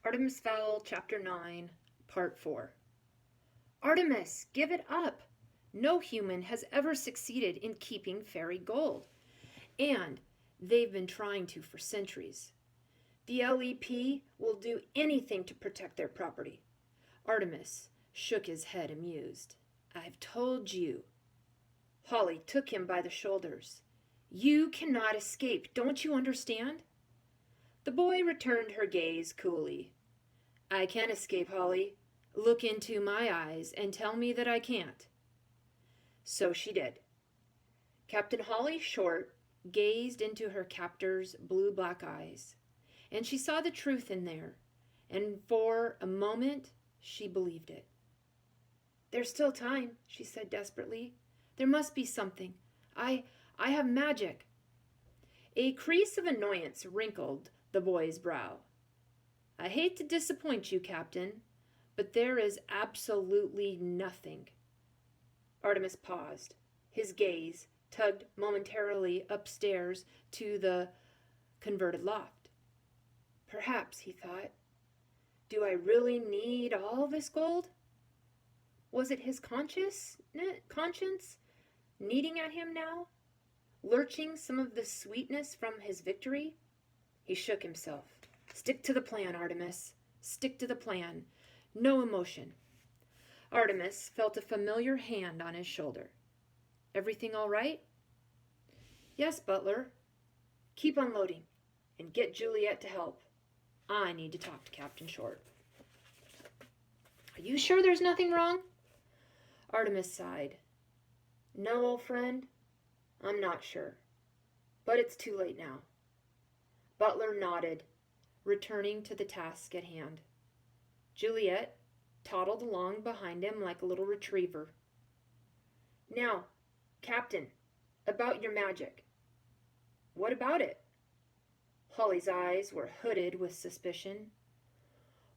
Artemis Fowl, Chapter 9, Part 4. Artemis, give it up! No human has ever succeeded in keeping fairy gold. And they've been trying to for centuries. The LEP will do anything to protect their property. Artemis shook his head amused. I've told you. Holly took him by the shoulders. You cannot escape, don't you understand? The boy returned her gaze coolly. I can escape, Holly. Look into my eyes and tell me that I can't. So she did. Captain Holly Short gazed into her captor's blue-black eyes, and she saw the truth in there, and for a moment she believed it. There's still time, she said desperately. There must be something. I have magic. A crease of annoyance wrinkled the boy's brow. I hate to disappoint you, Captain, but there is absolutely nothing. Artemis paused. His gaze tugged momentarily upstairs to the converted loft. Perhaps, he thought, do I really need all this gold? Was it his conscience kneading at him now, lurching some of the sweetness from his victory? He shook himself. Stick to the plan, Artemis. Stick to the plan. No emotion. Artemis felt a familiar hand on his shoulder. Everything all right? Yes, Butler. Keep unloading and get Juliet to help. I need to talk to Captain Short. Are you sure there's nothing wrong? Artemis sighed. No, old friend, I'm not sure. But it's too late now. Butler nodded, returning to the task at hand. Juliet toddled along behind him like a little retriever. Now, Captain, about your magic. What about it? Holly's eyes were hooded with suspicion.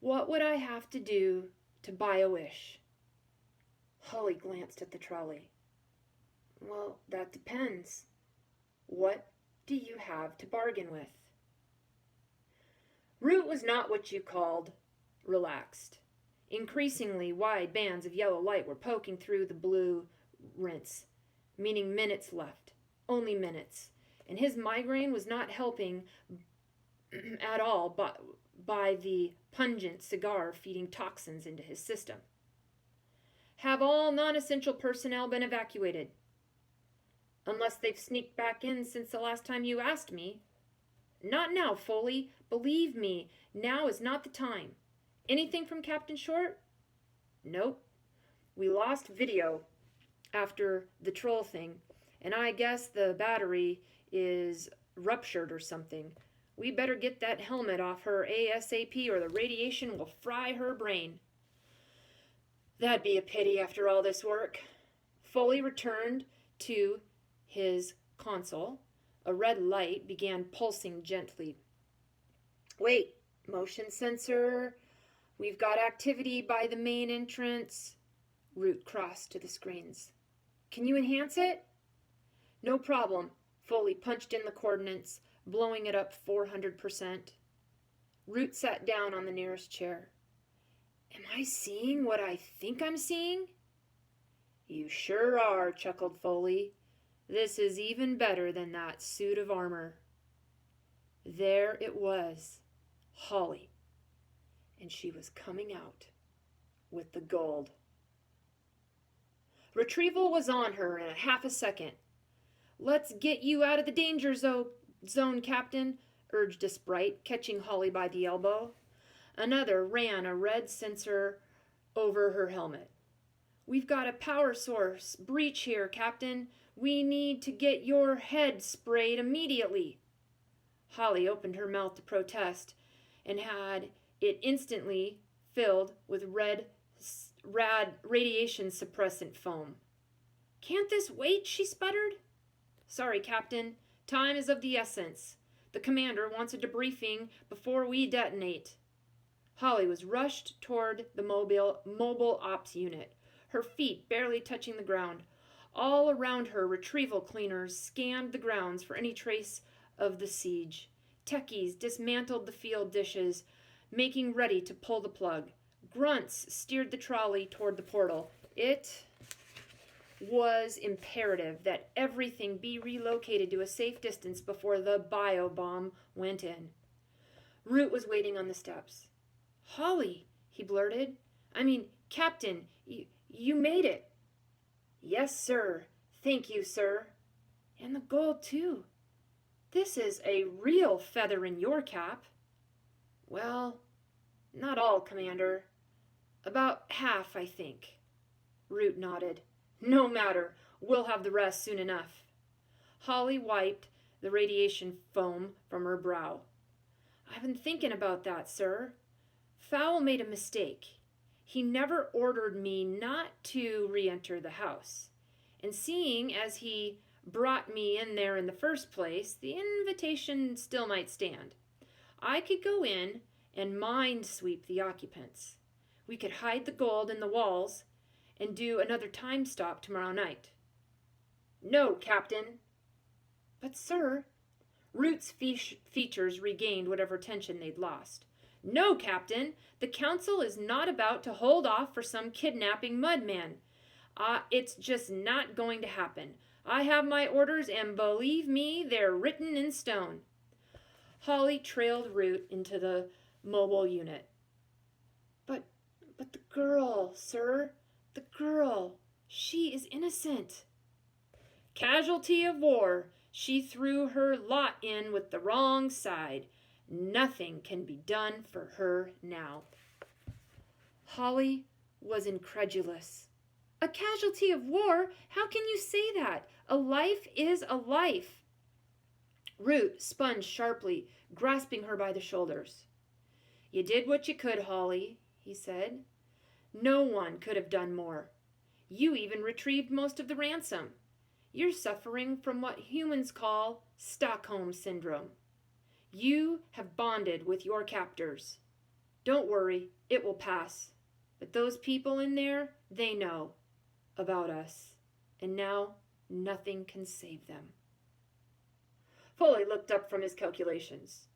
What would I have to do to buy a wish? Holly glanced at the trolley. Well, that depends. What do you have to bargain with? Route was not what you called relaxed. Increasingly wide bands of yellow light were poking through the blue rinse, meaning minutes left. Only minutes. And his migraine was not helping at all by the pungent cigar feeding toxins into his system. Have all non-essential personnel been evacuated? Unless they've sneaked back in since the last time you asked me. Not now, Foley. Believe me, now is not the time. Anything from Captain Short? Nope. We lost video after the troll thing, and I guess the battery is ruptured or something. We better get that helmet off her ASAP or the radiation will fry her brain. That'd be a pity after all this work. Foley returned to his console. A red light began pulsing gently. Wait, motion sensor. We've got activity by the main entrance. Root crossed to the screens. Can you enhance it? No problem. Foley punched in the coordinates, blowing it up 400%. Root sat down on the nearest chair. Am I seeing what I think I'm seeing? You sure are, chuckled Foley. This is even better than that suit of armor. There it was, Holly, and she was coming out with the gold. Retrieval was on her in a half a second. Let's get you out of the danger zone, Captain, urged a sprite, catching Holly by the elbow. Another ran a red sensor over her helmet. We've got a power source breach here, Captain. We need to get your head sprayed immediately. Holly opened her mouth to protest and had it instantly filled with radiation suppressant foam. Can't this wait? She sputtered. Sorry, Captain. Time is of the essence. The commander wants a debriefing before we detonate. Holly was rushed toward the mobile ops unit, her feet barely touching the ground. All around her, retrieval cleaners scanned the grounds for any trace of the siege. Techies dismantled the field dishes, making ready to pull the plug. Grunts steered the trolley toward the portal. It was imperative that everything be relocated to a safe distance before the bio-bomb went in. Root was waiting on the steps. "Holly," he blurted. Captain, you made it." "Yes, sir. Thank you, sir." "And the gold, too. This is a real feather in your cap." "Well, not all, Commander. About half, I think." Root nodded. "No matter. We'll have the rest soon enough." Holly wiped the radiation foam from her brow. "I've been thinking about that, sir. Fowl made a mistake. He never ordered me not to re-enter the house. And seeing as he brought me in there in the first place, the invitation still might stand. I could go in and mind sweep the occupants. We could hide the gold in the walls and do another time stop tomorrow night." "No, Captain." "But, sir," Root's features regained whatever tension they'd lost. "No, Captain. The council is not about to hold off for some kidnapping mudman. It's just not going to happen. I have my orders, and believe me, they're written in stone." Holly trailed Root into the mobile unit. But the girl, sir, the girl, she is innocent." "Casualty of war. She threw her lot in with the wrong side. Nothing can be done for her now." Holly was incredulous. "A casualty of war? How can you say that? A life is a life." Root spun sharply, grasping her by the shoulders. "You did what you could, Holly," he said. "No one could have done more. You even retrieved most of the ransom. You're suffering from what humans call Stockholm Syndrome. You have bonded with your captors. Don't worry, it will pass. But those people in there, they know about us. And now nothing can save them." Foley looked up from his calculations.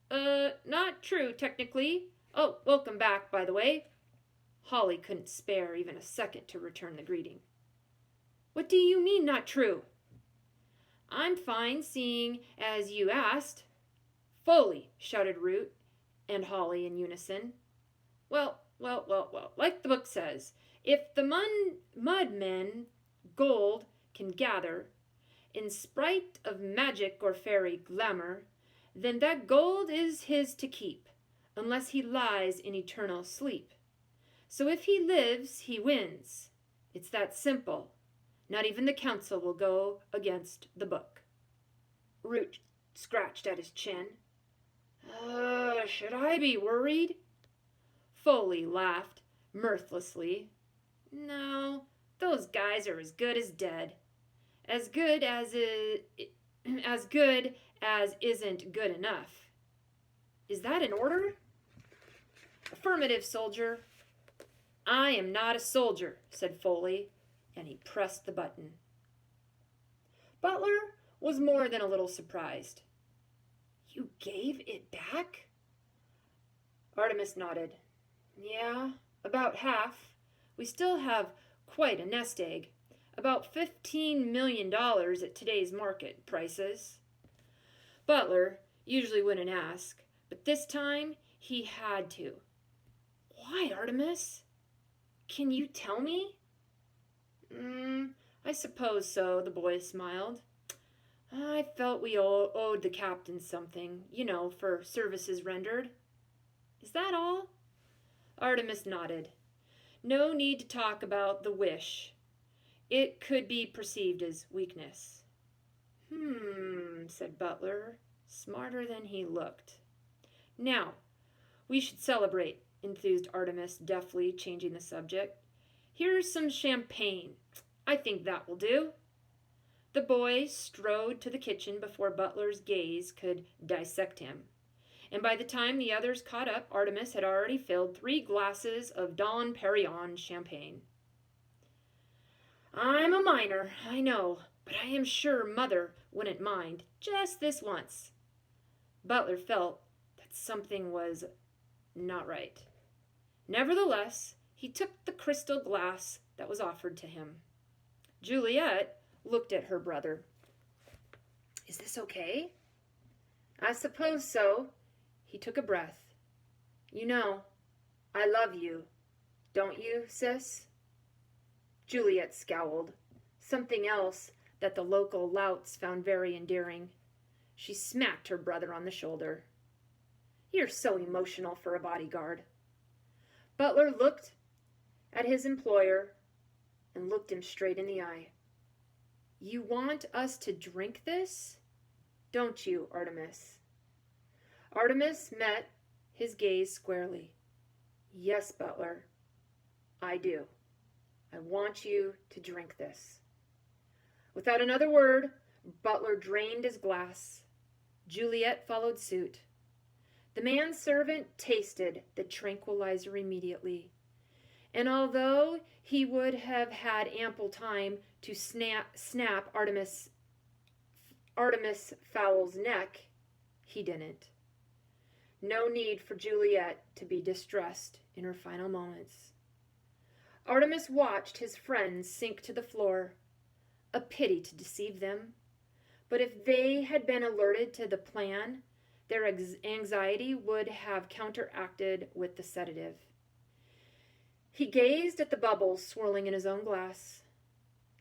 Not true, technically. Oh, welcome back, by the way." Holly couldn't spare even a second to return the greeting. "What do you mean, not true?" "I'm fine, seeing as you asked." "Foley," shouted Root and Holly in unison. Well, like the book says, if the mudmen gold can gather, in spite of magic or fairy glamour, then that gold is his to keep, unless he lies in eternal sleep. So if he lives, he wins. It's that simple. Not even the council will go against the book." Root scratched at his chin. Should I be worried?" Foley laughed mirthlessly. "No, those guys are as good as dead. As good as isn't good enough. Is that an order?" "Affirmative, soldier." "I am not a soldier," said Foley, and he pressed the button. Butler was more than a little surprised. "You gave it back?" Artemis nodded. "Yeah, about half. We still have quite a nest egg. About $15 million at today's market prices." Butler usually wouldn't ask, but this time he had to. "Why, Artemis? Can you tell me?" I suppose so," the boy smiled. "I felt we owed the captain something, for services rendered." "Is that all?" Artemis nodded. "No need to talk about the wish. It could be perceived as weakness." Said Butler, smarter than he looked. "Now, we should celebrate," enthused Artemis, deftly changing the subject. "Here's some champagne. I think that will do." The boy strode to the kitchen before Butler's gaze could dissect him. And by the time the others caught up, Artemis had already filled 3 glasses of Dom Perignon champagne. "I'm a minor, I know, but I am sure Mother wouldn't mind, just this once." Butler felt that something was not right. Nevertheless, he took the crystal glass that was offered to him. Juliet looked at her brother. "Is this okay?" "I suppose so." He took a breath. "You know, I love you, don't you, sis?" Juliet scowled, something else that the local louts found very endearing. She smacked her brother on the shoulder. "You're so emotional for a bodyguard." Butler looked at his employer and looked him straight in the eye. "You want us to drink this? Don't you, Artemis?" Artemis met his gaze squarely. "Yes, Butler, I do. I want you to drink this." Without another word, Butler drained his glass. Juliet followed suit. The manservant tasted the tranquilizer immediately, and although he would have had ample time to snap Artemis Fowl's neck, he didn't. No need for Juliet to be distressed in her final moments. Artemis watched his friends sink to the floor. A pity to deceive them. But if they had been alerted to the plan, their anxiety would have counteracted with the sedative. He gazed at the bubbles swirling in his own glass.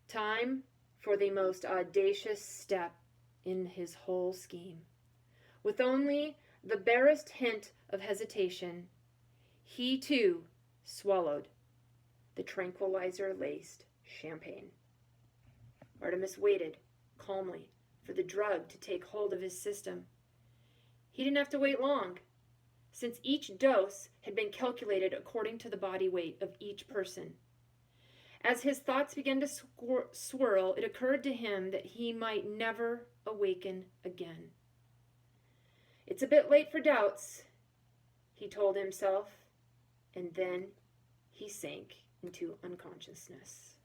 Time for the most audacious step in his whole scheme. With only the barest hint of hesitation, he too swallowed the tranquilizer-laced champagne. Artemis waited calmly for the drug to take hold of his system. He didn't have to wait long, since each dose had been calculated according to the body weight of each person. As his thoughts began to swirl, it occurred to him that he might never awaken again. "It's a bit late for doubts," he told himself, and then he sank into unconsciousness.